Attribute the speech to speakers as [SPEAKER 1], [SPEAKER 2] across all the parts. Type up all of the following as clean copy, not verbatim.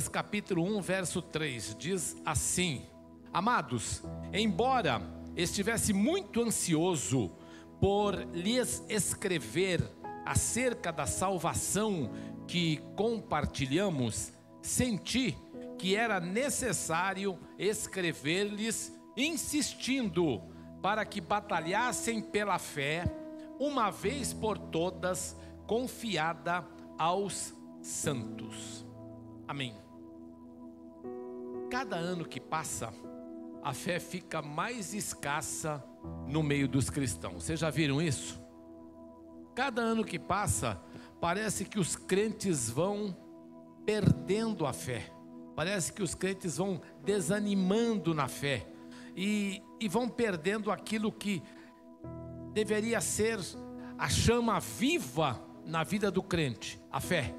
[SPEAKER 1] Lucas capítulo 1, verso 3, diz assim: Amados, embora estivesse muito ansioso por lhes escrever acerca da salvação que compartilhamos, senti que era necessário escrever-lhes, insistindo para que batalhassem pela fé, uma vez por todas, confiada aos santos. Amém. Cada ano que passa, a fé fica mais escassa no meio dos cristãos. Vocês já viram isso? Cada ano que passa, parece que os crentes vão perdendo a fé. Parece que os crentes vão desanimando na fé. E vão perdendo aquilo que deveria ser a chama viva na vida do crente, a fé.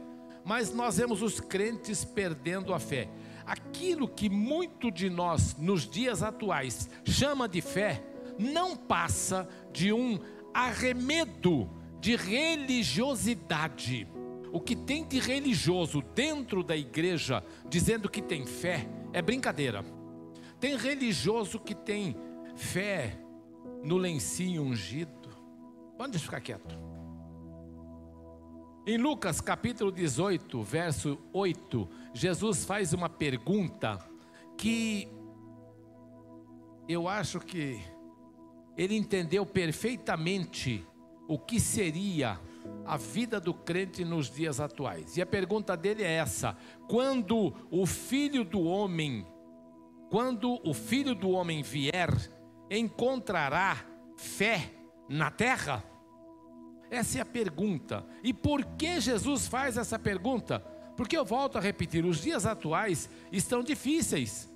[SPEAKER 1] Mas nós vemos os crentes perdendo a fé. Aquilo que muito de nós, nos dias atuais, chama de fé, não passa de um arremedo de religiosidade. O que tem de religioso dentro da igreja, dizendo que tem fé, é brincadeira. Tem religioso que tem fé no lencinho ungido. Pode ficar quieto. Em Lucas capítulo 18, verso 8, Jesus faz uma pergunta que eu acho que ele entendeu perfeitamente o que seria a vida do crente nos dias atuais. E a pergunta dele é essa: quando o Filho do Homem vier, encontrará fé na terra? Essa é a pergunta. E por que Jesus faz essa pergunta? Porque eu volto a repetir, os dias atuais estão difíceis.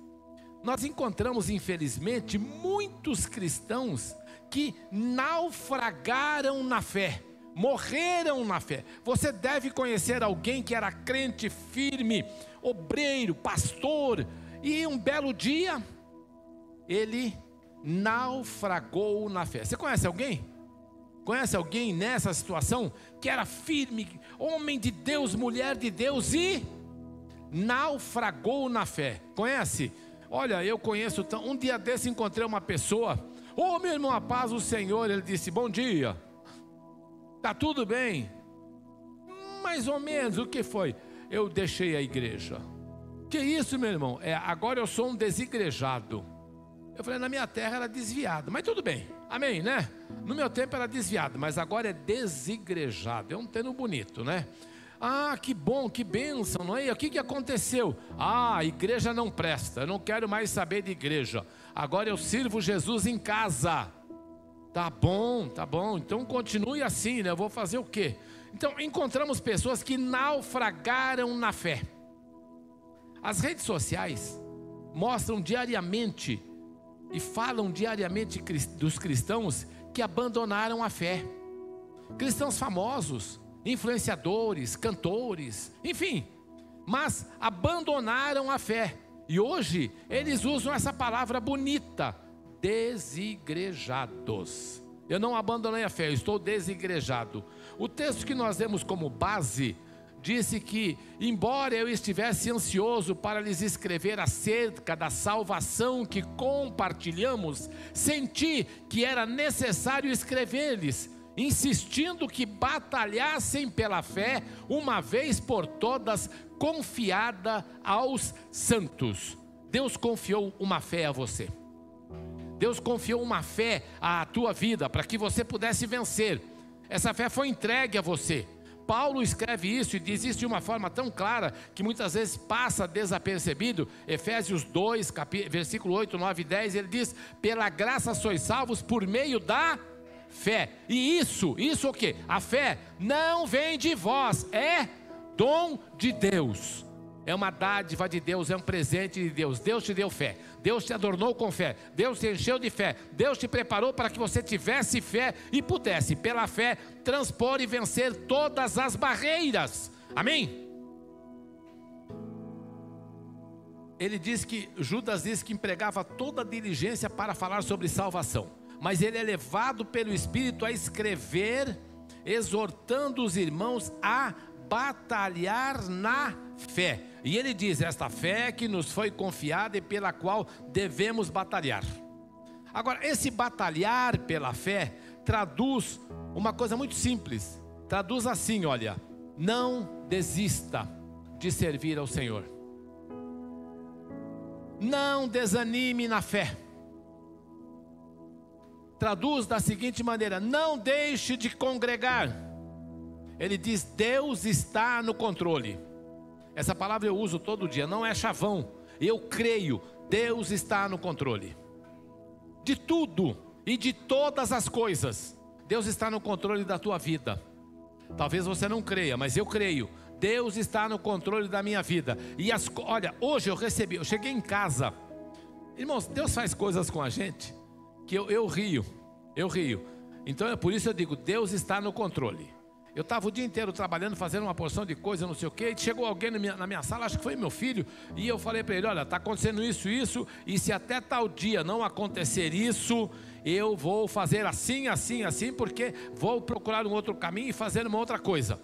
[SPEAKER 1] Nós encontramos, infelizmente, muitos cristãos que naufragaram na fé, morreram na fé. Você deve conhecer alguém que era crente firme, obreiro, pastor, e um belo dia ele naufragou na fé. Você conhece alguém? Conhece alguém nessa situação que era firme, homem de Deus, mulher de Deus, e naufragou na fé? Conhece? Olha, eu conheço, um dia desse encontrei uma pessoa. Ô meu irmão, a paz do Senhor. Ele disse: bom dia, tá tudo bem? Mais ou menos. O que foi? Eu deixei a igreja. Que isso, meu irmão? Agora eu sou um desigrejado. Eu falei: na minha terra era desviado, mas tudo bem, amém, né? No meu tempo era desviado, mas agora é desigrejado. É um termo bonito, né? Ah, que bom, que bênção, não é? E o que aconteceu? Ah, a igreja não presta, eu não quero mais saber de igreja. Agora eu sirvo Jesus em casa. Tá bom, então continue assim, né? Eu vou fazer o quê? Então encontramos pessoas que naufragaram na fé. As redes sociais mostram diariamente e falam diariamente dos cristãos que abandonaram a fé. Cristãos famosos, influenciadores, cantores, enfim, mas abandonaram a fé. E hoje eles usam essa palavra bonita: desigrejados. Eu não abandonei a fé, eu estou desigrejado. O texto que nós demos como base disse que, embora eu estivesse ansioso para lhes escrever acerca da salvação que compartilhamos, senti que era necessário escrever-lhes, insistindo que batalhassem pela fé, uma vez por todas, confiada aos santos. Deus confiou uma fé a você. Deus confiou uma fé à tua vida para que você pudesse vencer. Essa fé foi entregue a você. Paulo escreve isso e diz isso de uma forma tão clara que muitas vezes passa desapercebido. Efésios 2, versículo 8, 9 e 10, ele diz: pela graça sois salvos por meio da fé. E isso o quê? A fé não vem de vós, é dom de Deus. É uma dádiva de Deus, é um presente de Deus. Deus te deu fé, Deus te adornou com fé, Deus te encheu de fé, Deus te preparou para que você tivesse fé e pudesse, pela fé, transpor e vencer todas as barreiras. Amém? Judas diz que empregava toda a diligência para falar sobre salvação, mas ele é levado pelo Espírito a escrever, exortando os irmãos a batalhar na fé. E ele diz: esta fé que nos foi confiada e pela qual devemos batalhar. Agora, esse batalhar pela fé traduz uma coisa muito simples. Traduz assim, olha: não desista de servir ao Senhor. Não desanime na fé. Traduz da seguinte maneira: não deixe de congregar. Ele diz: Deus está no controle. Essa palavra eu uso todo dia, não é chavão. Eu creio, Deus está no controle de tudo e de todas as coisas. Deus está no controle da tua vida. Talvez você não creia, mas eu creio. Deus está no controle da minha vida. E olha, hoje eu cheguei em casa. Irmãos, Deus faz coisas com a gente que eu rio. Então é por isso eu digo: Deus está no controle. Eu estava o dia inteiro trabalhando, fazendo uma porção de coisa, não sei o quê, e chegou alguém na minha sala, acho que foi meu filho, e eu falei para ele: olha, está acontecendo isso, e se até tal dia não acontecer isso, eu vou fazer assim, porque vou procurar um outro caminho e fazer uma outra coisa.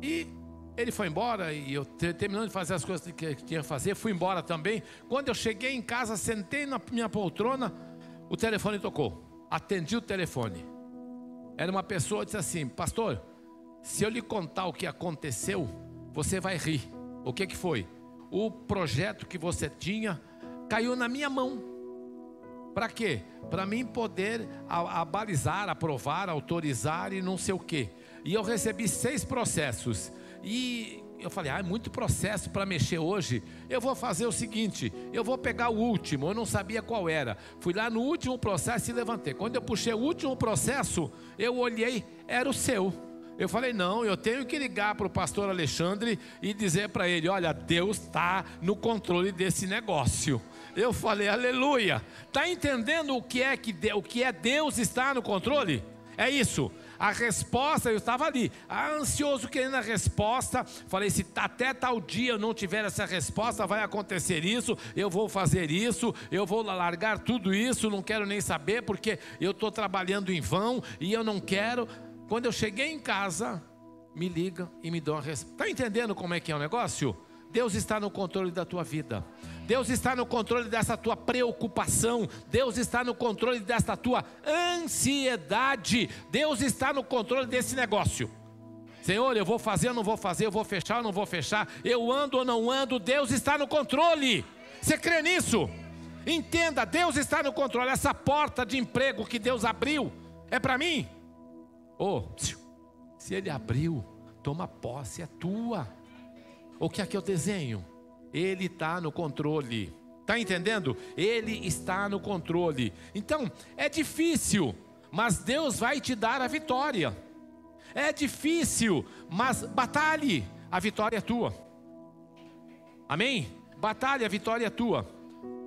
[SPEAKER 1] E ele foi embora, e eu terminando de fazer as coisas que tinha que fazer, fui embora também. Quando eu cheguei em casa, sentei na minha poltrona, o telefone tocou. Atendi o telefone. Era uma pessoa que disse assim: pastor, se eu lhe contar o que aconteceu, você vai rir. O que foi? O projeto que você tinha caiu na minha mão. Para quê? Para mim poder abalizar, aprovar, autorizar e não sei o quê. E eu recebi 6 processos. E eu falei: é muito processo para mexer hoje. Eu vou fazer o seguinte: eu vou pegar o último. Eu não sabia qual era. Fui lá no último processo e levantei. Quando eu puxei o último processo, eu olhei, era o seu. Eu falei: não, eu tenho que ligar para o pastor Alexandre e dizer para ele: olha, Deus está no controle desse negócio. Eu falei: aleluia. Está entendendo o que é Deus estar no controle? É isso. A resposta, eu estava ali, ansioso querendo a resposta. Falei: se até tal dia eu não tiver essa resposta, vai acontecer isso, eu vou fazer isso, eu vou largar tudo isso, não quero nem saber, porque eu estou trabalhando em vão e eu não quero. Quando eu cheguei em casa, me liga e me dá uma resposta. Está entendendo como é que é o negócio? Deus está no controle da tua vida. Deus está no controle dessa tua preocupação. Deus está no controle dessa tua ansiedade. Deus está no controle desse negócio. Senhor, eu vou fazer ou não vou fazer? Eu vou fechar ou não vou fechar? Eu ando ou não ando? Deus está no controle. Você crê nisso? Entenda, Deus está no controle. Essa porta de emprego que Deus abriu é para mim? Se Ele abriu, toma posse, é tua. O que é que eu desenho? Ele está no controle. Está entendendo? Ele está no controle. Então, é difícil, mas Deus vai te dar a vitória. É difícil, mas batalhe, a vitória é tua. Amém? Batalhe, a vitória é tua.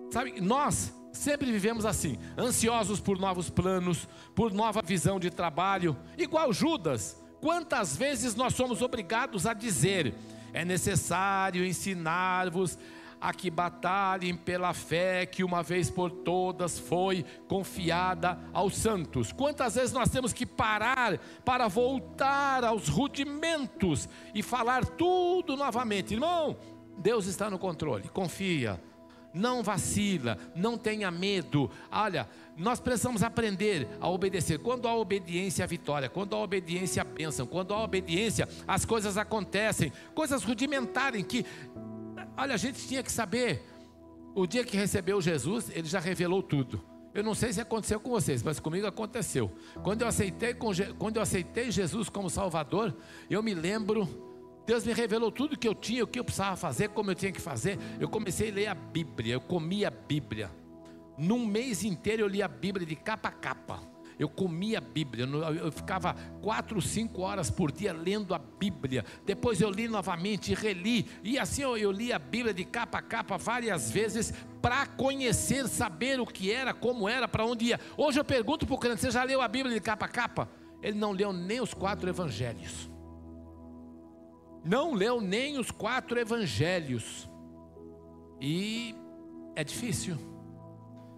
[SPEAKER 1] Sabe, nós sempre vivemos assim, ansiosos por novos planos, por nova visão de trabalho. Igual Judas, quantas vezes nós somos obrigados a dizer: é necessário ensinar-vos a que batalhem pela fé que uma vez por todas foi confiada aos santos. Quantas vezes nós temos que parar para voltar aos rudimentos e falar tudo novamente? Irmão, Deus está no controle, confia, não vacila, não tenha medo. Olha, nós precisamos aprender a obedecer. Quando há obediência, a vitória. Quando há obediência, a bênção. Quando há obediência, as coisas acontecem. Coisas rudimentares que, olha, a gente tinha que saber. O dia que recebeu Jesus, Ele já revelou tudo. Eu não sei se aconteceu com vocês, mas comigo aconteceu. Quando eu aceitei Jesus como Salvador, eu me lembro, Deus me revelou tudo que eu tinha, o que eu precisava fazer, como eu tinha que fazer. Eu comecei a ler a Bíblia, eu comia a Bíblia. Num mês inteiro eu li a Bíblia de capa a capa. Eu comia a Bíblia, eu ficava 4, 5 horas por dia lendo a Bíblia. Depois eu li novamente e reli. E assim eu li a Bíblia de capa a capa várias vezes, para conhecer, saber o que era, como era, para onde ia. Hoje eu pergunto para o crente: você já leu a Bíblia de capa a capa? Ele não leu nem os 4 evangelhos. Não leu nem os 4 evangelhos. E é difícil.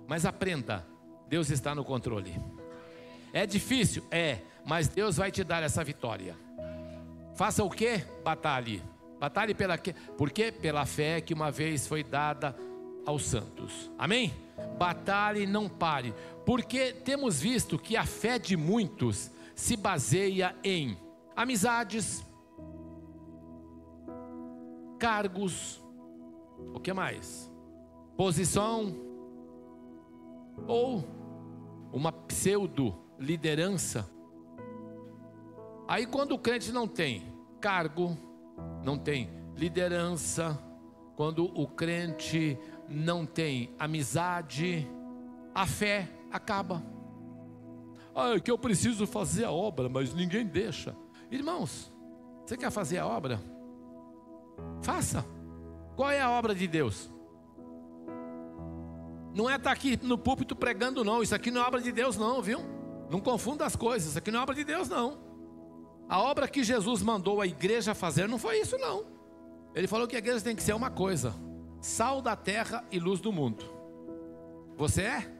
[SPEAKER 1] Mas aprenda, Deus está no controle. É difícil? É, mas Deus vai te dar essa vitória. Faça o quê? Batalhe. Batalhe pela quê? Porque pela fé que uma vez foi dada aos santos. Amém? Batalhe e não pare. Porque temos visto que a fé de muitos se baseia em amizades, cargos, o que mais? Posição ou uma pseudo liderança. Aí quando o crente não tem cargo, não tem liderança, quando o crente não tem amizade, a fé acaba. É que eu preciso fazer a obra, mas ninguém deixa. Irmãos, você quer fazer a obra? Faça. Qual é a obra de Deus? Não é estar aqui no púlpito pregando não. Isso aqui não é obra de Deus não, viu? Não confunda as coisas. Isso aqui não é obra de Deus não. A obra que Jesus mandou a igreja fazer não foi isso não. Ele falou que a igreja tem que ser uma coisa: sal da terra e luz do mundo. Você é?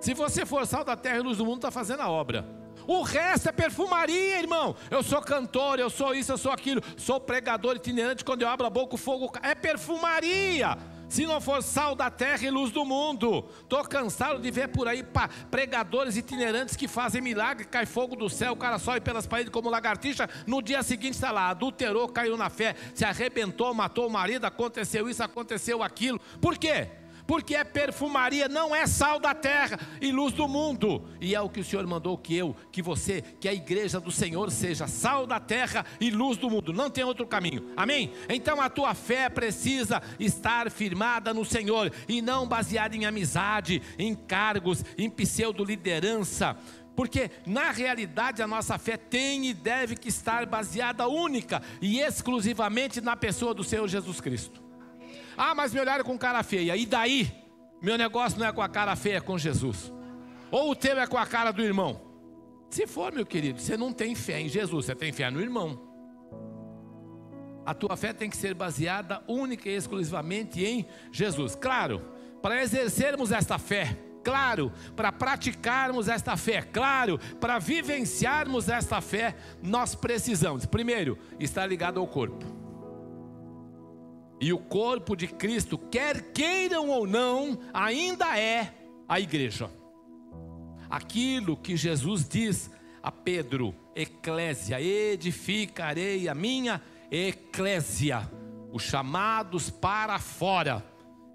[SPEAKER 1] Se você for sal da terra e luz do mundo, está fazendo a obra. O resto é perfumaria, irmão. Eu sou cantor, eu sou isso, eu sou aquilo. Sou pregador itinerante, quando eu abro a boca o fogo é perfumaria. Se não for sal da terra e luz do mundo. Estou cansado de ver por aí pregadores itinerantes que fazem milagre, cai fogo do céu, o cara sobe pelas paredes como lagartixa, no dia seguinte está lá, adulterou, caiu na fé, se arrebentou, matou o marido, aconteceu isso, aconteceu aquilo. Por quê? Porque é perfumaria, não é sal da terra e luz do mundo. E é o que o Senhor mandou que eu, que você, que a igreja do Senhor seja sal da terra e luz do mundo. Não tem outro caminho, amém? Então a tua fé precisa estar firmada no Senhor e não baseada em amizade, em cargos, em pseudo-liderança. Porque na realidade a nossa fé tem e deve que estar baseada única e exclusivamente na pessoa do Senhor Jesus Cristo. Ah, mas me olharam com cara feia. E daí? Meu negócio não é com a cara feia, é com Jesus. Ou o teu é com a cara do irmão. Se for, meu querido, você não tem fé em Jesus, você tem fé no irmão. A tua fé tem que ser baseada única e exclusivamente em Jesus. Claro, para exercermos esta fé, claro, para praticarmos esta fé, claro, para vivenciarmos esta fé, nós precisamos, primeiro, estar ligado ao corpo. E o corpo de Cristo, quer queiram ou não, ainda é a igreja. Aquilo que Jesus diz a Pedro: eclésia, edificarei a minha eclésia, os chamados para fora.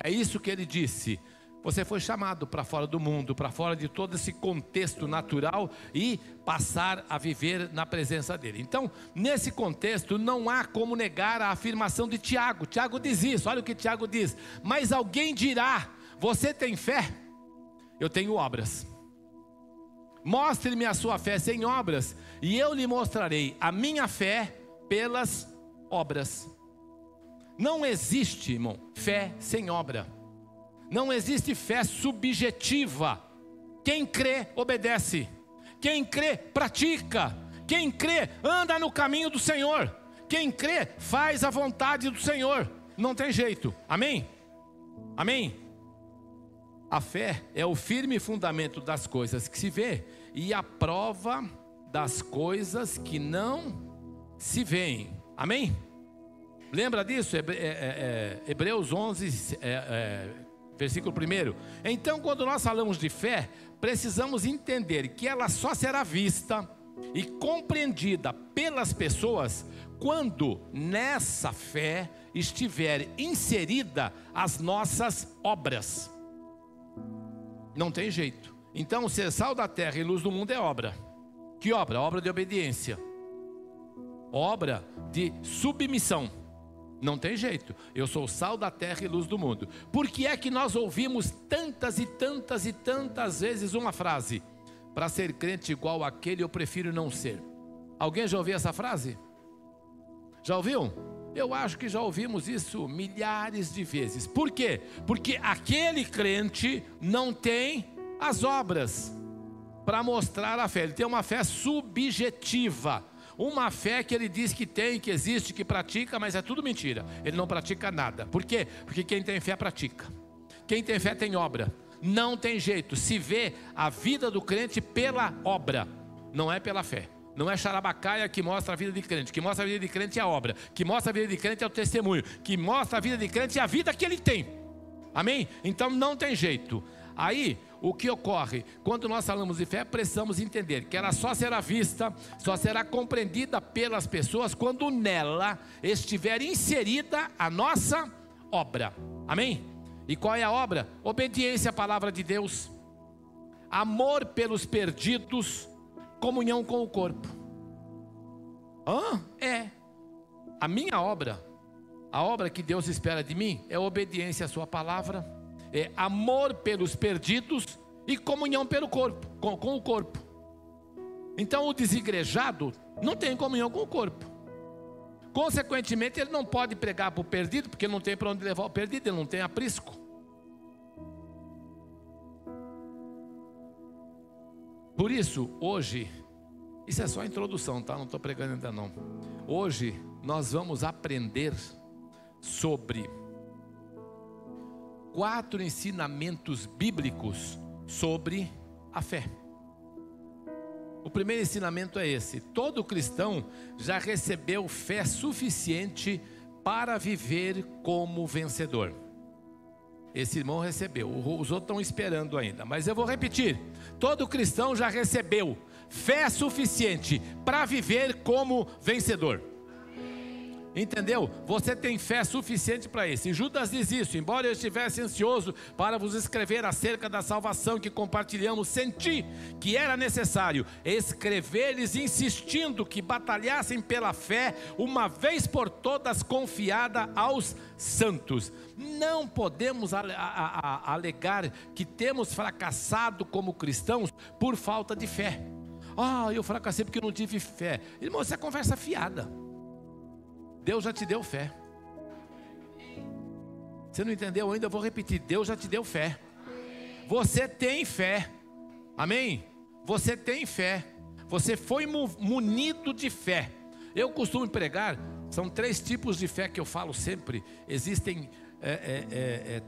[SPEAKER 1] É isso que ele disse. Você foi chamado para fora do mundo, para fora de todo esse contexto natural e passar a viver na presença dele. Então, nesse contexto, não há como negar a afirmação de Tiago. Tiago diz isso, olha o que Tiago diz: mas alguém dirá, você tem fé? Eu tenho obras. Mostre-me a sua fé sem obras, e eu lhe mostrarei a minha fé pelas obras. Não existe, irmão, fé sem obra. Não existe fé subjetiva. Quem crê, obedece. Quem crê, pratica. Quem crê, anda no caminho do Senhor. Quem crê, faz a vontade do Senhor. Não tem jeito, amém? Amém? A fé é o firme fundamento das coisas que se vê e a prova das coisas que não se veem, amém? Lembra disso? Hebreus 11, versículo 1. Então, quando nós falamos de fé, precisamos entender que ela só será vista e compreendida pelas pessoas quando nessa fé estiver inserida as nossas obras. Não tem jeito. Então, ser sal da terra e luz do mundo é obra. Que obra? Obra de obediência. Obra de submissão. Não tem jeito. Eu sou sal da terra e luz do mundo. Por que é que nós ouvimos tantas e tantas e tantas vezes uma frase: para ser crente igual àquele, eu prefiro não ser? Alguém já ouviu essa frase? Já ouviu? Eu acho que já ouvimos isso milhares de vezes. Por quê? Porque aquele crente não tem as obras para mostrar a fé. Ele tem uma fé subjetiva. Uma fé que ele diz que tem, que existe, que pratica, mas é tudo mentira. Ele não pratica nada. Por quê? Porque quem tem fé pratica. Quem tem fé tem obra. Não tem jeito. Se vê a vida do crente pela obra, não é pela fé. Não é xarabacaia que mostra a vida de crente. Que mostra a vida de crente é a obra. Que mostra a vida de crente é o testemunho. Que mostra a vida de crente é a vida que ele tem. Amém? Então não tem jeito. Aí, o que ocorre? Quando nós falamos de fé, precisamos entender que ela só será vista, só será compreendida pelas pessoas quando nela estiver inserida a nossa obra. Amém? E qual é a obra? Obediência à palavra de Deus, amor pelos perdidos, comunhão com o corpo. A minha obra, a obra que Deus espera de mim, é obediência à sua palavra, é amor pelos perdidos e comunhão pelo corpo, com o corpo. Então o desigrejado não tem comunhão com o corpo. Consequentemente, ele não pode pregar para o perdido, porque não tem para onde levar o perdido, ele não tem aprisco. Por isso, hoje, isso é só a introdução, tá? Não estou pregando ainda não. Hoje, nós vamos aprender sobre 4 ensinamentos bíblicos sobre a fé. O primeiro ensinamento é esse: todo cristão já recebeu fé suficiente para viver como vencedor. Esse irmão recebeu, os outros estão esperando ainda, mas eu vou repetir: todo cristão já recebeu fé suficiente para viver como vencedor. Entendeu? Você tem fé suficiente para isso. E Judas diz isso: embora eu estivesse ansioso para vos escrever acerca da salvação que compartilhamos, senti que era necessário escrever-lhes insistindo que batalhassem pela fé, uma vez por todas confiada aos santos. Não podemos alegar que temos fracassado como cristãos por falta de fé. Eu fracassei porque eu não tive fé. Irmão, isso é conversa fiada. Deus já te deu fé. Você não entendeu ainda? Eu vou repetir: Deus já te deu fé. Você tem fé. Amém? Você tem fé. Você foi munido de fé. Eu costumo pregar, são 3 tipos de fé que eu falo sempre. Existem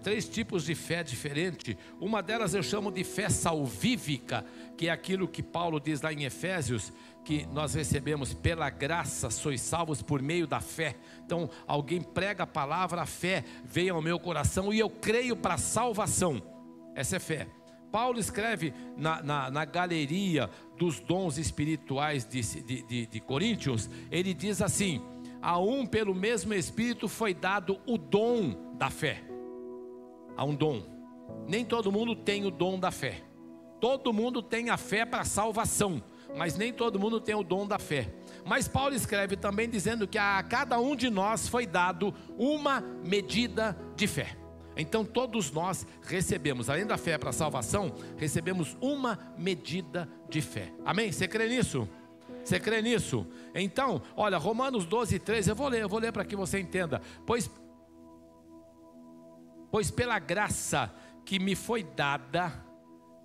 [SPEAKER 1] 3 tipos de fé diferentes. Uma delas eu chamo de fé salvífica, que é aquilo que Paulo diz lá em Efésios, que nós recebemos pela graça, sois salvos por meio da fé. Então alguém prega a palavra, a fé veio ao meu coração e eu creio para a salvação. Essa é fé. Paulo escreve na galeria dos dons espirituais de Coríntios, ele diz assim: a um pelo mesmo Espírito foi dado o dom da fé. Há um dom. Nem todo mundo tem o dom da fé. Todo mundo tem a fé para a salvação, mas nem todo mundo tem o dom da fé. Mas Paulo escreve também dizendo que a cada um de nós foi dado uma medida de fé. Então todos nós recebemos, além da fé para a salvação, recebemos uma medida de fé. Amém? Você crê nisso? Você crê nisso? Então, olha, Romanos 12:3, eu vou ler para que você entenda. Pois pela graça que me foi dada,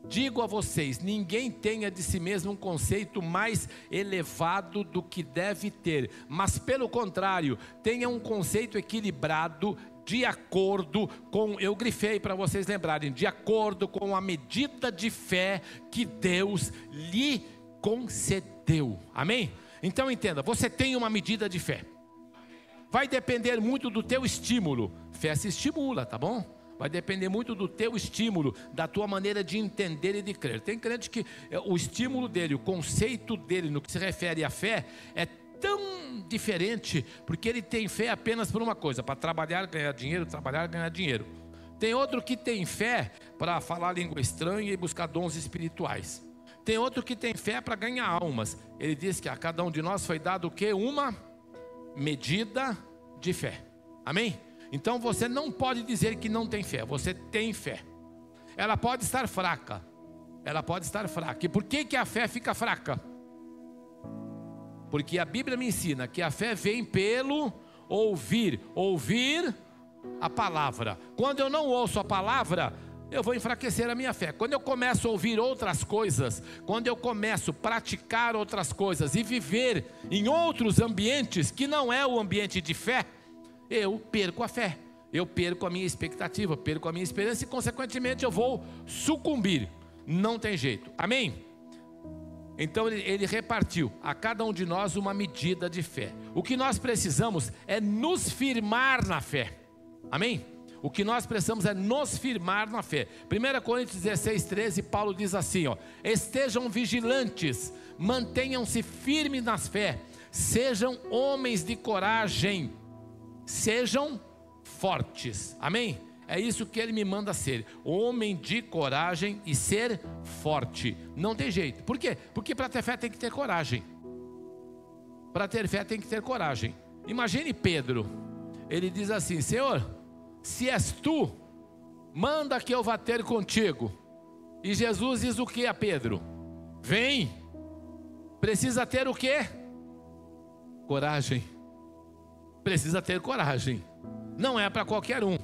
[SPEAKER 1] digo a vocês, ninguém tenha de si mesmo um conceito mais elevado do que deve ter, mas pelo contrário, tenha um conceito equilibrado, de acordo com, eu grifei para vocês lembrarem, de acordo com a medida de fé que Deus lhe concedeu. Amém? Então entenda, você tem uma medida de fé. Vai depender muito do teu estímulo. Fé se estimula, tá bom? Vai depender muito do teu estímulo, da tua maneira de entender e de crer. Tem crente que o estímulo dele, o conceito dele no que se refere à fé é tão diferente, porque ele tem fé apenas por uma coisa: para trabalhar, ganhar dinheiro, trabalhar, ganhar dinheiro. Tem outro que tem fé para falar língua estranha e buscar dons espirituais. Tem outro que tem fé para ganhar almas. Ele diz que a cada um de nós foi dado o quê? Uma medida de fé. Amém? Então você não pode dizer que não tem fé. Você tem fé. Ela pode estar fraca. Ela pode estar fraca. E por que a fé fica fraca? Porque a Bíblia me ensina que a fé vem pelo ouvir. Ouvir a palavra. Quando eu não ouço a palavra, eu vou enfraquecer a minha fé. Quando eu começo a ouvir outras coisas, quando eu começo a praticar outras coisas e viver em outros ambientes que não é o ambiente de fé, eu perco a fé, eu perco a minha expectativa, perco a minha esperança e consequentemente eu vou sucumbir. Não tem jeito. Amém? Então ele repartiu a cada um de nós uma medida de fé. O que nós precisamos é nos firmar na fé. Amém? O que nós precisamos é nos firmar na fé. 1 Coríntios 16, 13, Paulo diz assim, ó: estejam vigilantes, mantenham-se firmes na fé, sejam homens de coragem, sejam fortes. Amém? É isso que ele me manda ser, homem de coragem e ser forte. Não tem jeito. Por quê? Porque para ter fé tem que ter coragem. Para ter fé tem que ter coragem. Imagine Pedro. Ele diz assim: Senhor, se és tu, manda que eu vá ter contigo. E Jesus diz o que a Pedro? Vem. Precisa ter o quê? Coragem. Precisa ter coragem. Não é para qualquer um.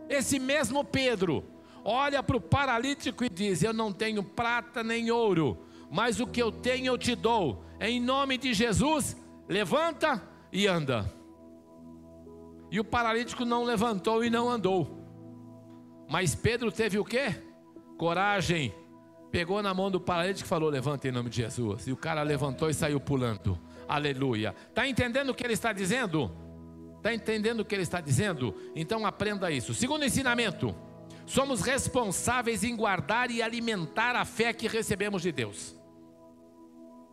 [SPEAKER 1] Esse mesmo Pedro olha para o paralítico e diz: eu não tenho prata nem ouro, mas o que eu tenho eu te dou. Em nome de Jesus, levanta e anda. E o paralítico não levantou e não andou. Mas Pedro teve o quê? Coragem. Pegou na mão do paralítico e falou: levanta em nome de Jesus. E o cara levantou e saiu pulando. Aleluia. Está entendendo o que ele está dizendo? Está entendendo o que ele está dizendo? Então aprenda isso. Segundo ensinamento: somos responsáveis em guardar e alimentar a fé que recebemos de Deus.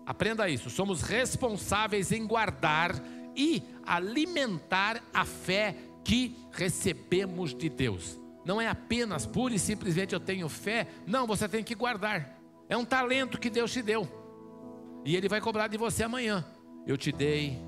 [SPEAKER 1] Aprenda isso. Somos responsáveis em guardar e alimentar a fé que recebemos de Deus. Não é apenas pura e simplesmente eu tenho fé. Não, você tem que guardar. É um talento que Deus te deu. E Ele vai cobrar de você amanhã. Eu te dei,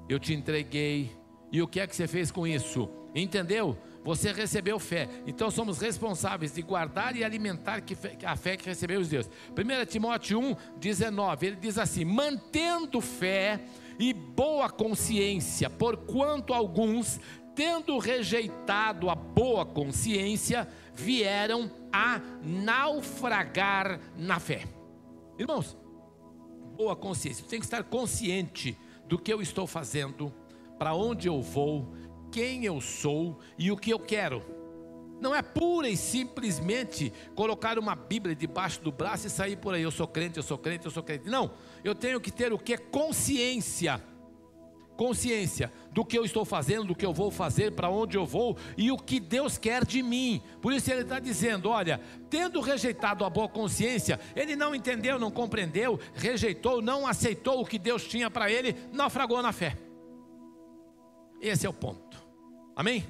[SPEAKER 1] eu te entreguei. E o que é que você fez com isso? Entendeu? Você recebeu fé. Então somos responsáveis de guardar e alimentar a fé que recebemos de Deus. 1 Timóteo 1, 19, ele diz assim: mantendo fé e boa consciência, porquanto alguns, tendo rejeitado a boa consciência, vieram a naufragar na fé. Irmãos, boa consciência, você tem que estar consciente do que eu estou fazendo, para onde eu vou, quem eu sou e o que eu quero. Não é pura e simplesmente colocar uma Bíblia debaixo do braço e sair por aí: eu sou crente, eu sou crente, eu sou crente. Não, eu tenho que ter o que? Consciência. Consciência do que eu estou fazendo, do que eu vou fazer, para onde eu vou e o que Deus quer de mim. Por isso ele está dizendo: olha, tendo rejeitado a boa consciência, ele não entendeu, não compreendeu, rejeitou, não aceitou o que Deus tinha para ele, naufragou na fé. Esse é o ponto. Amém?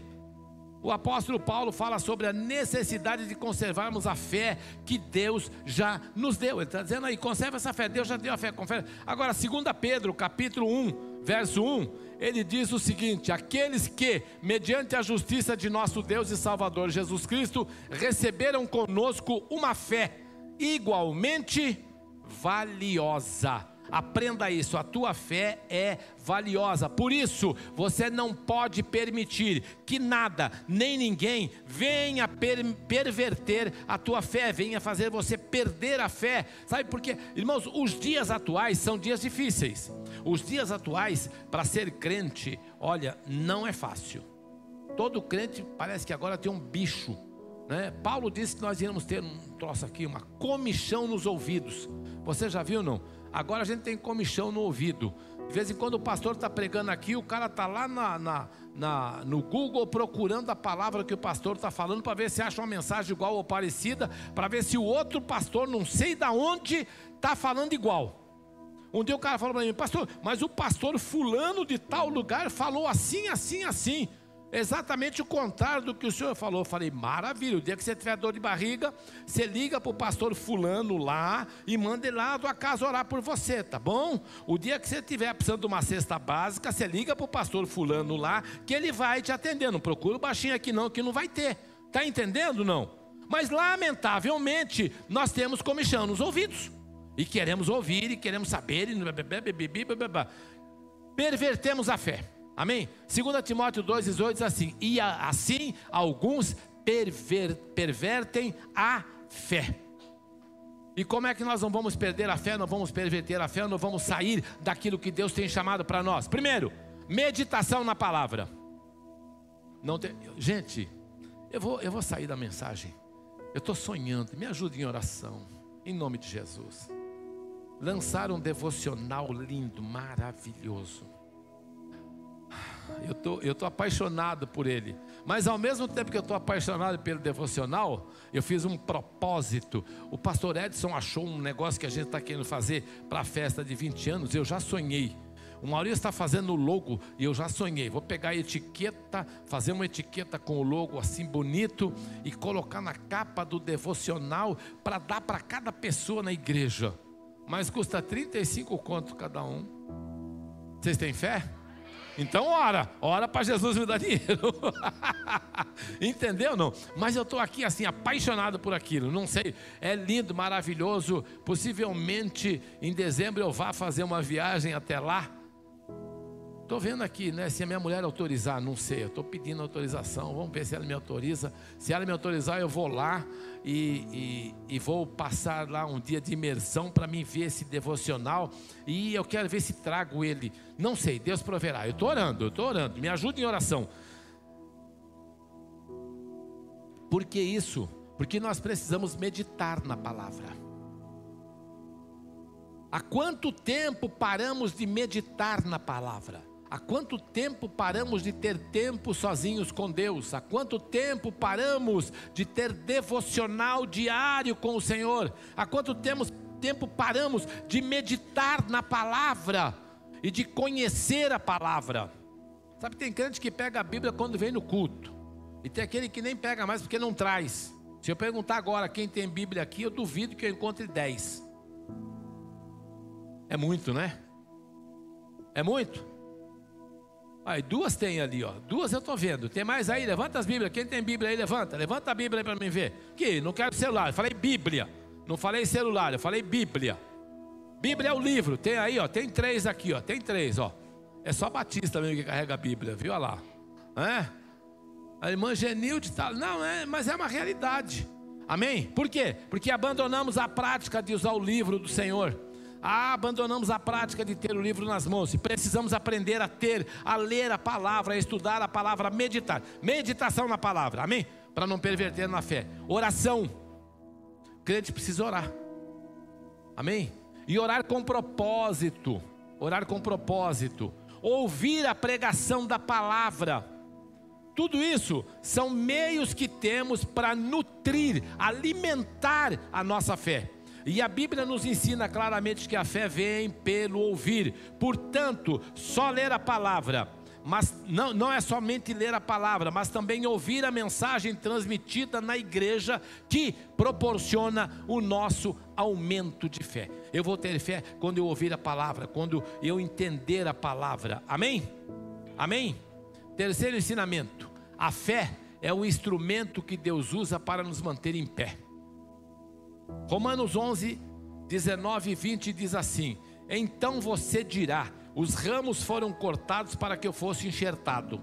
[SPEAKER 1] O apóstolo Paulo fala sobre a necessidade de conservarmos a fé que Deus já nos deu. Ele está dizendo aí: conserva essa fé, Deus já deu a fé, confere. Agora, 2 Pedro, capítulo 1, verso 1, ele diz o seguinte: aqueles que, mediante a justiça de nosso Deus e Salvador Jesus Cristo, receberam conosco uma fé igualmente valiosa. Aprenda isso, a tua fé é valiosa. Por isso, você não pode permitir que nada, nem ninguém venha perverter a tua fé, venha fazer você perder a fé. Sabe por quê? Irmãos, os dias atuais são dias difíceis. Os dias atuais, para ser crente, olha, não é fácil. Todo crente parece que agora tem um bicho, né? Paulo disse que nós íamos ter um troço aqui, uma comichão nos ouvidos. Você já viu, não? Agora a gente tem comichão no ouvido. De vez em quando o pastor está pregando aqui, o cara está lá no Google procurando a palavra que o pastor está falando, para ver se acha uma mensagem igual ou parecida, para ver se o outro pastor, não sei de onde, está falando igual. Um dia o cara falou para mim: pastor, mas o pastor fulano de tal lugar falou assim, assim, assim. Exatamente o contrário do que o senhor falou. Eu falei: maravilha, o dia que você tiver dor de barriga, você liga para o pastor fulano lá e manda ele lá na tua casa orar por você, tá bom? O dia que você estiver precisando de uma cesta básica, você liga para o pastor fulano lá, que ele vai te atender. Não procura o baixinho aqui não, que não vai ter. Tá entendendo não? Mas lamentavelmente nós temos comichão nos ouvidos e queremos ouvir e queremos saber e pervertemos a fé. Amém? 2 Timóteo 2,18 diz assim: e assim alguns pervertem a fé. E como é que nós não vamos perder a fé, não vamos perverter a fé, não vamos sair daquilo que Deus tem chamado para nós? Primeiro, meditação na palavra. Não tem... Gente, eu vou sair da mensagem. Eu estou sonhando, me ajude em oração, em nome de Jesus. lançaram um devocional lindo, maravilhoso. Eu tô apaixonado por ele. Mas ao mesmo tempo que eu estou apaixonado pelo devocional, eu fiz um propósito. O pastor Edson achou um negócio que a gente está querendo fazer para a festa de 20 anos. Eu já sonhei. O Maurício está fazendo o logo e eu já sonhei. Vou pegar a etiqueta, fazer uma etiqueta com o logo assim bonito e colocar na capa do devocional para dar para cada pessoa na igreja. Mas custa 35 contos cada um. Vocês têm fé? Então ora para Jesus me dar dinheiro. Entendeu não? Mas eu estou aqui assim apaixonado por aquilo. Não sei, é lindo, maravilhoso. Possivelmente em dezembro eu vá fazer uma viagem até lá. Estou vendo aqui, né? Se a minha mulher autorizar, não sei. Eu estou pedindo autorização. Vamos ver se ela me autoriza. Se ela me autorizar, eu vou lá e vou passar lá um dia de imersão para mim ver esse devocional. E eu quero ver se trago ele. Não sei, Deus proverá. Eu estou orando. Me ajude em oração. Por que isso? Porque nós precisamos meditar na palavra. Há quanto tempo paramos de meditar na palavra? Há quanto tempo paramos de ter tempo sozinhos com Deus? Há quanto tempo paramos de ter devocional diário com o Senhor? Há quanto tempo paramos de meditar na palavra e de conhecer a palavra? Sabe, tem crente que pega a Bíblia quando vem no culto, e tem aquele que nem pega mais porque não traz. Se eu perguntar agora quem tem Bíblia aqui, eu duvido que eu encontre 10. É muito, né? É muito. Aí, 2 tem ali, ó. 2 eu estou vendo. Tem mais aí? Levanta as Bíblias. Quem tem Bíblia aí, levanta. Levanta a Bíblia aí para mim ver. Que? Não quero celular. Eu falei Bíblia. Não falei celular. Eu falei Bíblia. Bíblia é o livro. Tem aí, ó. Tem 3 aqui, ó. Tem 3, ó. É só Batista mesmo que carrega a Bíblia. Viu? Olha lá. A irmã Genilde está... Não, mas é uma realidade. Amém? Por quê? Porque abandonamos a prática de usar o livro do Senhor. Abandonamos a prática de ter o livro nas mãos. E precisamos aprender a ler a palavra, a estudar a palavra, a meditar. Meditação na palavra, amém? Para não perverter na fé. Oração. O crente precisa orar, amém? E orar com propósito. Orar com propósito. Ouvir a pregação da palavra. Tudo isso são meios que temos para nutrir, alimentar a nossa fé. E a Bíblia nos ensina claramente que a fé vem pelo ouvir. Portanto, só ler a palavra, mas não é somente ler a palavra, mas também ouvir a mensagem transmitida na igreja, que proporciona o nosso aumento de fé. Eu vou ter fé quando eu ouvir a palavra, quando eu entender a palavra. Amém? Amém? Terceiro ensinamento: a fé é o instrumento que Deus usa para nos manter em pé. Romanos 11, 19 e 20 diz assim: então você dirá, os ramos foram cortados para que eu fosse enxertado.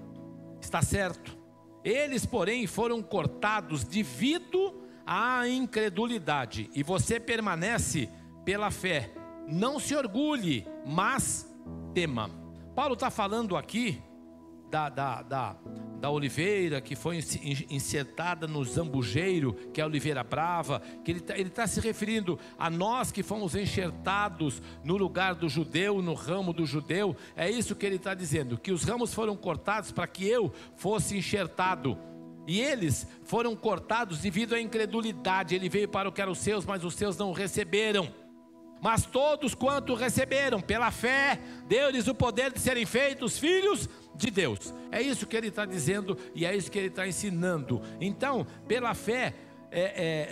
[SPEAKER 1] Está certo. Eles, porém, foram cortados devido à incredulidade. E você permanece pela fé. Não se orgulhe, mas tema. Paulo está falando aqui da oliveira que foi insertada no zambujeiro, que é a oliveira brava, que ele está se referindo a nós que fomos enxertados no lugar do judeu, no ramo do judeu. É isso que ele está dizendo, que os ramos foram cortados para que eu fosse enxertado. E eles foram cortados devido à incredulidade. Ele veio para o que eram os seus, mas os seus não o receberam. Mas todos quanto receberam pela fé, deu-lhes o poder de serem feitos filhos de Deus. É isso que ele está dizendo e é isso que ele está ensinando. Então, pela fé,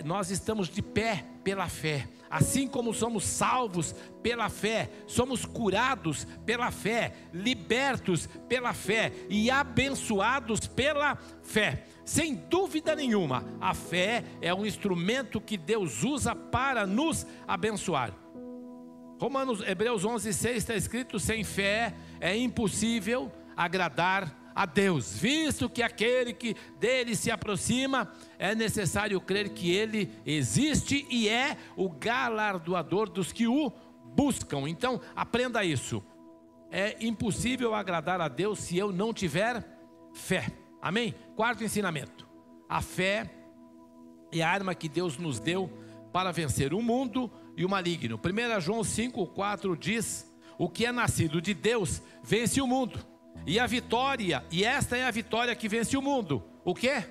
[SPEAKER 1] nós estamos de pé pela fé. Assim como somos salvos pela fé, somos curados pela fé, libertos pela fé e abençoados pela fé. Sem dúvida nenhuma, a fé é um instrumento que Deus usa para nos abençoar. Hebreus 11:6 está escrito: sem fé é impossível agradar a Deus, visto que aquele que dele se aproxima, é necessário crer que ele existe e é o galardoador dos que o buscam. Então aprenda isso: é impossível agradar a Deus se eu não tiver fé. Amém? Quarto ensinamento: a fé é a arma que Deus nos deu para vencer o mundo e o maligno. 1 João 5,4 diz: o que é nascido de Deus vence o mundo. E esta é a vitória que vence o mundo. O quê?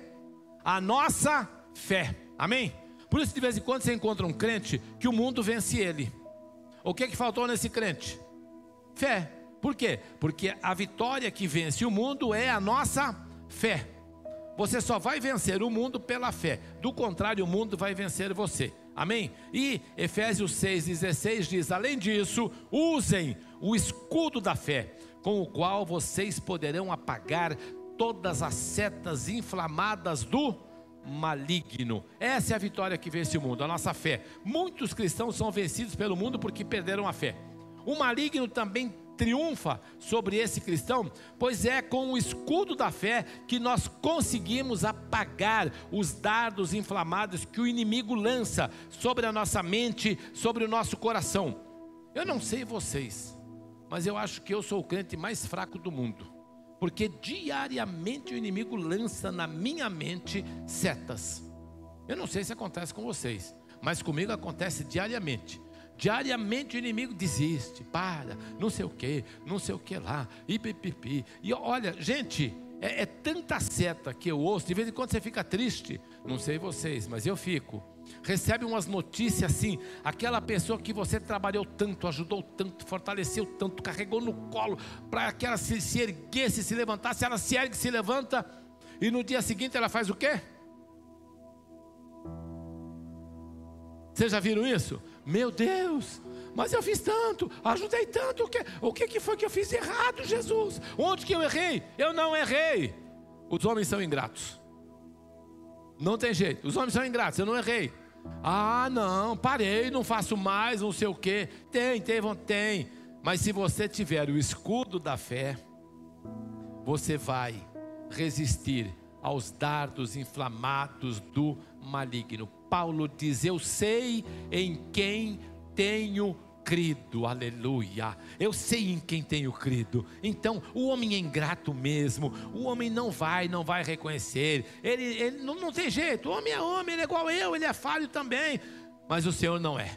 [SPEAKER 1] A nossa fé. Amém? Por isso, de vez em quando, você encontra um crente que o mundo vence ele. O que faltou nesse crente? Fé. Por quê? Porque a vitória que vence o mundo é a nossa fé. Você só vai vencer o mundo pela fé. Do contrário, o mundo vai vencer você. Amém? E Efésios 6,16 diz: além disso, usem o escudo da fé, com o qual vocês poderão apagar todas as setas inflamadas do maligno. Essa é a vitória que vence o mundo, a nossa fé. Muitos cristãos são vencidos pelo mundo porque perderam a fé. O maligno também triunfa sobre esse cristão, pois é com o escudo da fé que nós conseguimos apagar os dardos inflamados que o inimigo lança sobre a nossa mente, sobre o nosso coração. Eu não sei vocês, mas eu acho que eu sou o crente mais fraco do mundo, porque diariamente o inimigo lança na minha mente setas. Eu não sei se acontece com vocês, mas comigo acontece diariamente. Diariamente o inimigo desiste, para, não sei o que lá, e pipipi. E olha, gente, é tanta seta que eu ouço, de vez em quando você fica triste, não sei vocês, mas eu fico. Recebe umas notícias assim, aquela pessoa que você trabalhou tanto, ajudou tanto, fortaleceu tanto, carregou no colo, para que ela se erguesse, se levantasse, ela se ergue, se levanta, e no dia seguinte ela faz o quê? Vocês já viram isso? Meu Deus, mas eu fiz tanto, ajudei tanto, o que foi que eu fiz errado, Jesus? Onde que eu errei? Eu não errei. Os homens são ingratos. Não tem jeito, os homens são ingratos, eu não errei. Ah não, parei, não faço mais, não sei o que. Tem. Mas se você tiver o escudo da fé, você vai resistir aos dardos inflamados do maligno. Paulo diz: eu sei em quem tenho crido, aleluia. Eu sei em quem tenho crido. Então o homem é ingrato mesmo, o homem não vai reconhecer, ele não tem jeito, o homem é homem, ele é igual eu, ele é falho também, mas o Senhor não é.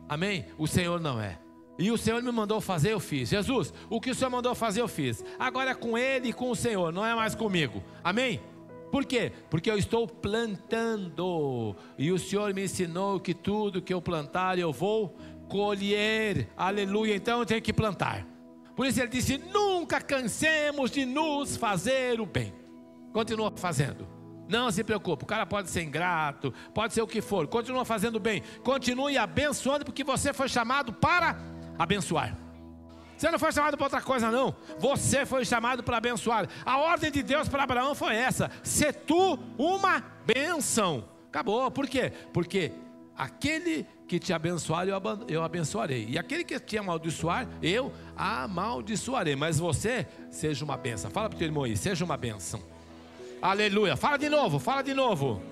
[SPEAKER 1] Amém? O Senhor não é. E o Senhor me mandou fazer, eu fiz. Jesus, o que o Senhor mandou fazer, eu fiz. Agora é com Ele e com o Senhor, não é mais comigo. Amém? Por quê? Porque eu estou plantando, e o Senhor me ensinou que tudo que eu plantar eu vou colher, aleluia. Então eu tenho que plantar. Por isso Ele disse: nunca cansemos de nos fazer o bem. Continua fazendo, não se preocupe. O cara pode ser ingrato, pode ser o que for, continua fazendo bem, continue abençoando, porque você foi chamado para abençoar. Você não foi chamado para outra coisa não, você foi chamado para abençoar. A ordem de Deus para Abraão foi essa: se tu uma bênção. Acabou. Por quê? Porque aquele que te abençoar eu abençoarei, e aquele que te amaldiçoar eu amaldiçoarei. Mas você seja uma bênção. Fala para o teu irmão aí: seja uma bênção. Aleluia. Fala de novo.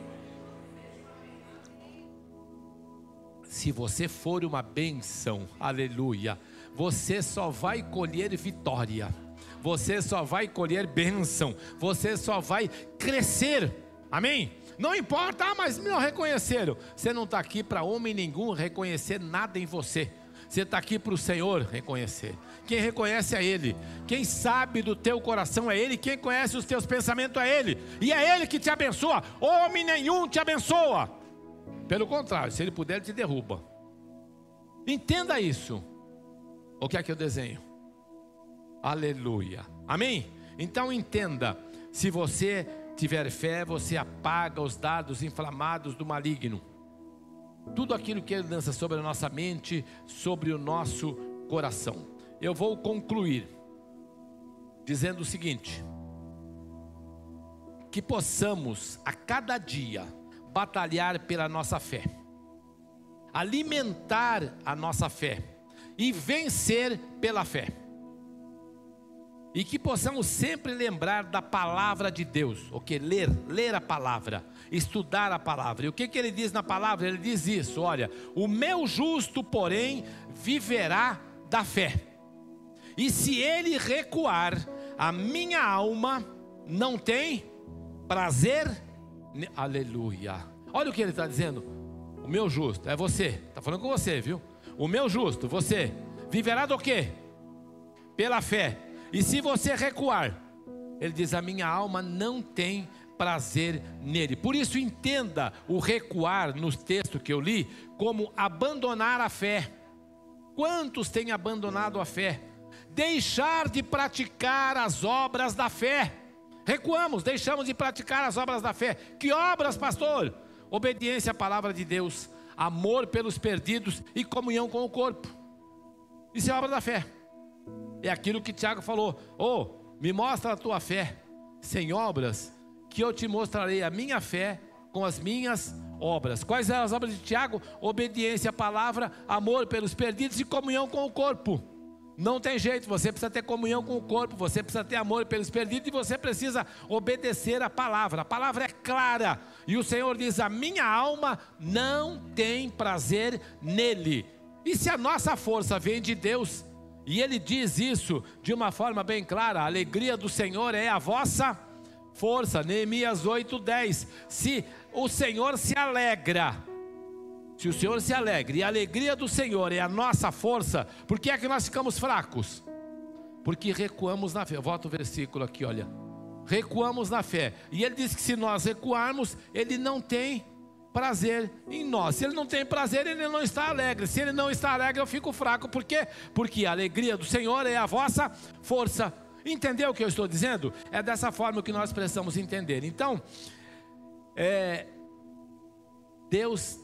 [SPEAKER 1] Se você for uma bênção, aleluia, você só vai colher vitória, você só vai colher bênção, você só vai crescer. Amém? Não importa, mas não reconheceram. Você não está aqui para homem nenhum reconhecer nada em você. Você está aqui para o Senhor reconhecer. Quem reconhece é Ele. Quem sabe do teu coração é Ele. Quem conhece os teus pensamentos é Ele. E é Ele que te abençoa. Homem nenhum te abençoa. Pelo contrário, se Ele puder, Ele te derruba. Entenda isso. O que é que eu desenho? Aleluia. Amém? Então entenda. Se você tiver fé, você apaga os dardos inflamados do maligno. Tudo aquilo que Ele lança sobre a nossa mente, sobre o nosso coração. Eu vou concluir dizendo o seguinte: que possamos a cada dia batalhar pela nossa fé, alimentar a nossa fé e vencer pela fé. E que possamos sempre lembrar da palavra de Deus. Ok? Ler a palavra, estudar a palavra. E o que Ele diz na palavra? Ele diz isso: olha, o meu justo, porém, viverá da fé. E se ele recuar, a minha alma não tem prazer. Aleluia. Olha o que ele está dizendo: o meu justo, é você, está falando com você, viu? O meu justo, você, viverá do quê? Pela fé. E se você recuar, ele diz, a minha alma não tem prazer nele. Por isso entenda o recuar no texto que eu li como abandonar a fé. Quantos têm abandonado a fé? Deixar de praticar as obras da fé. Recuamos, deixamos de praticar as obras da fé. Que obras, pastor? Obediência à palavra de Deus, amor pelos perdidos e comunhão com o corpo. Isso é obra da fé. É aquilo que Tiago falou: me mostra a tua fé sem obras, que eu te mostrarei a minha fé com as minhas obras. Quais eram as obras de Tiago? Obediência à palavra, amor pelos perdidos e comunhão com o corpo. Não tem jeito, você precisa ter comunhão com o corpo, você precisa ter amor pelos perdidos e você precisa obedecer a palavra. A palavra é clara e o Senhor diz, a minha alma não tem prazer nele. E se a nossa força vem de Deus, e Ele diz isso de uma forma bem clara, a alegria do Senhor é a vossa força. Neemias 8:10. Se o Senhor se alegra, se o Senhor se alegra, e a alegria do Senhor é a nossa força, por que é que nós ficamos fracos? Porque recuamos na fé. Volta o versículo aqui, olha. Recuamos na fé. E ele diz que se nós recuarmos, Ele não tem prazer em nós. Se Ele não tem prazer, Ele não está alegre. Se Ele não está alegre, eu fico fraco. Por quê? Porque a alegria do Senhor é a vossa força. Entendeu o que eu estou dizendo? É dessa forma que nós precisamos entender. Então, Deus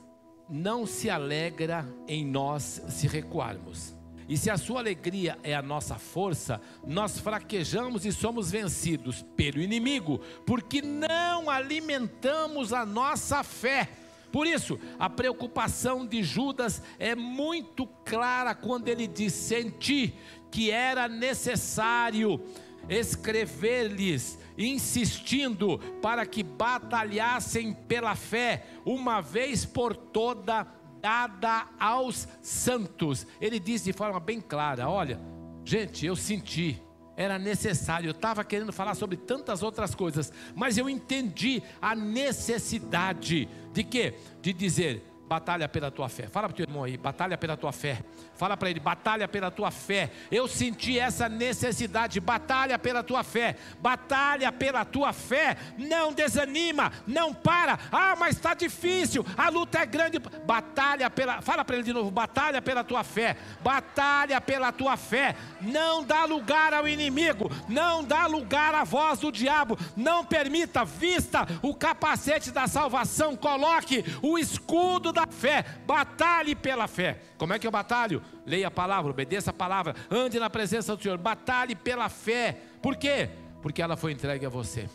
[SPEAKER 1] não se alegra em nós se recuarmos. E se a sua alegria é a nossa força, nós fraquejamos e somos vencidos pelo inimigo, porque não alimentamos a nossa fé. Por isso, a preocupação de Judas é muito clara quando ele diz: senti que era necessário escrever-lhes, insistindo para que batalhassem pela fé, uma vez por toda, dada aos santos. Ele diz de forma bem clara: olha, gente, eu senti, era necessário. Eu estava querendo falar sobre tantas outras coisas, mas eu entendi a necessidade de quê? De dizer: batalha pela tua fé. Fala para o teu irmão aí, batalha pela tua fé. Fala para ele, batalha pela tua fé. Eu senti essa necessidade, batalha pela tua fé. Batalha pela tua fé. Não desanima, não para. Mas está difícil, a luta é grande. Batalha pela, fala para ele de novo, batalha pela tua fé. Batalha pela tua fé. Não dá lugar ao inimigo, não dá lugar à voz do diabo. Não permita, vista o capacete da salvação, coloque o escudo da fé, batalhe pela fé. Como é que eu batalho? Leia a palavra, obedeça a palavra, ande na presença do Senhor, batalhe pela fé. Por quê? Porque ela foi entregue a você.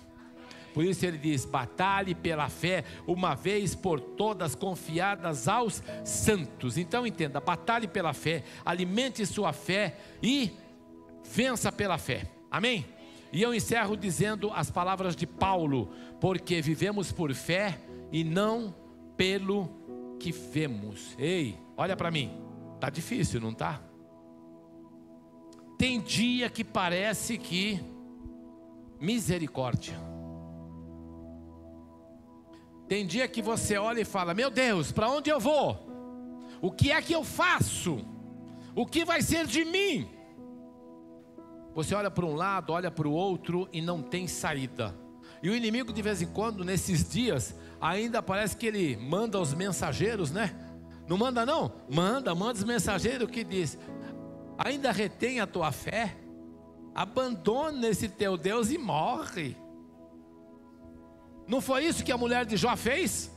[SPEAKER 1] Por isso ele diz: batalhe pela fé, uma vez por todas, confiadas aos santos. Então entenda, batalhe pela fé, alimente sua fé e vença pela fé. Amém? E eu encerro dizendo as palavras de Paulo: porque vivemos por fé e não pelo que vemos. Ei, olha para mim, tá difícil, não tá? Tem dia que parece que misericórdia. Tem dia que você olha e fala: meu Deus, para onde eu vou? O que é que eu faço? O que vai ser de mim? Você olha para um lado, olha para o outro e não tem saída. E o inimigo, de vez em quando, nesses dias, ainda parece que ele manda os mensageiros, né? Não manda não? Manda os mensageiros que diz: ainda retém a tua fé, abandona esse teu Deus e morre. Não foi isso que a mulher de Jó fez?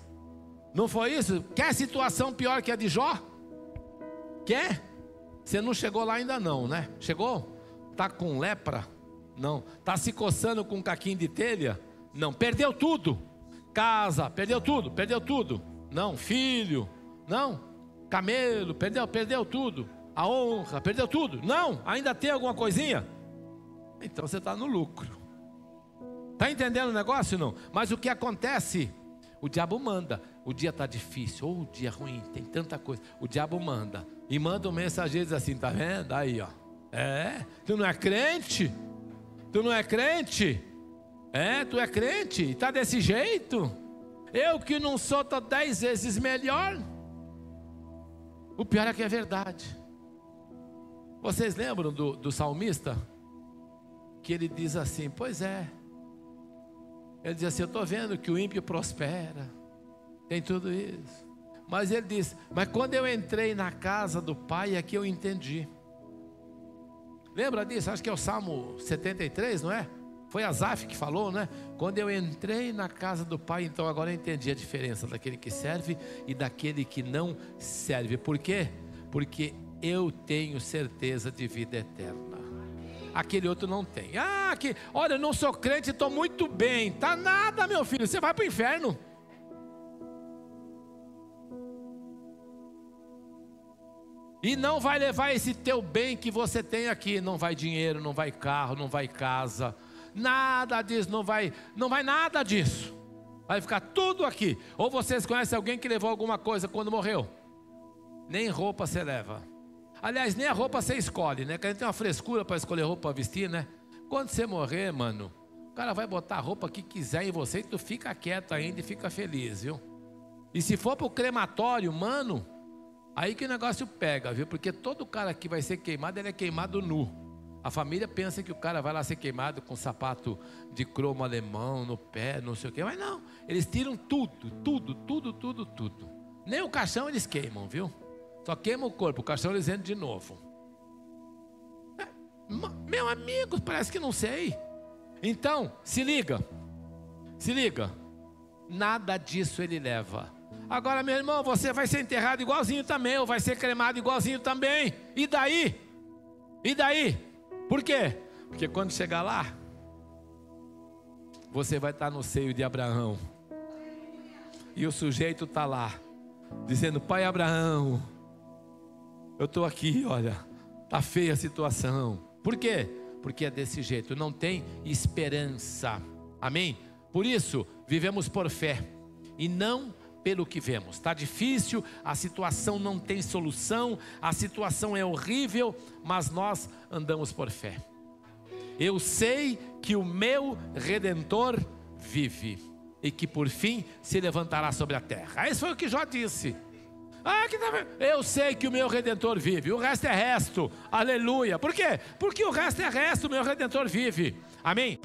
[SPEAKER 1] Não foi isso? Quer situação pior que a de Jó? Quer? Você não chegou lá ainda não, né? Chegou? Está com lepra? Não. Está se coçando com um caquinho de telha? Não. Perdeu tudo. Casa, perdeu tudo. Não. Filho, não. Camelo, perdeu tudo. A honra, perdeu tudo. Não. Ainda tem alguma coisinha? Então você está no lucro. Está entendendo o negócio não? Mas o que acontece? O diabo manda. O dia está difícil, ou o dia ruim, tem tanta coisa. O diabo manda. E manda um mensageiro e diz assim: tá vendo? Aí ó. Tu não é crente? Tu não é crente? Tu é crente? Está desse jeito? Eu que não sou, estou 10 vezes melhor. O pior é que é verdade. Vocês lembram do salmista? Que ele diz assim, pois é. Ele diz assim, eu estou vendo que o ímpio prospera, tem tudo isso. Mas ele diz, mas quando eu entrei na casa do Pai, aqui eu entendi. Lembra disso? Acho que é o Salmo 73, não é? Foi Asaf que falou, né? Quando eu entrei na casa do Pai, então agora eu entendi a diferença daquele que serve e daquele que não serve. Por quê? Porque eu tenho certeza de vida eterna. Aquele outro não tem. Olha, eu não sou crente, estou muito bem. Tá nada, meu filho, você vai para o inferno. E não vai levar esse teu bem que você tem aqui. Não vai dinheiro, não vai carro, não vai casa. Nada disso, não vai nada disso. Vai ficar tudo aqui. Ou vocês conhecem alguém que levou alguma coisa quando morreu? Nem roupa você leva. Aliás, nem a roupa você escolhe, né? Que a gente tem uma frescura para escolher roupa para vestir, né? Quando você morrer, mano, o cara vai botar a roupa que quiser em você e tu fica quieto ainda e fica feliz, viu? E se for pro crematório, mano, aí que o negócio pega, viu? Porque todo cara que vai ser queimado, ele é queimado nu. A família pensa que o cara vai lá ser queimado com sapato de cromo alemão no pé, não sei o quê. Mas não, eles tiram tudo. Nem o caixão eles queimam, viu? Só queima o corpo, o caixão eles entram de novo. Meu amigo, parece que não sei. Então, se liga. Nada disso ele leva. Agora, meu irmão, você vai ser enterrado igualzinho também, ou vai ser cremado igualzinho também. E daí? Por quê? Porque quando chegar lá, você vai estar no seio de Abraão. E o sujeito está lá, dizendo, pai Abraão, eu estou aqui, olha, está feia a situação. Por quê? Porque é desse jeito, não tem esperança. Amém? Por isso, vivemos por fé e não pelo que vemos. Está difícil, a situação não tem solução, a situação é horrível, mas nós andamos por fé. Eu sei que o meu Redentor vive e que por fim se levantará sobre a terra. Isso foi o que Jó disse. Eu sei que o meu Redentor vive, o resto é resto. Aleluia. Por quê? Porque o resto é resto, o meu Redentor vive. Amém?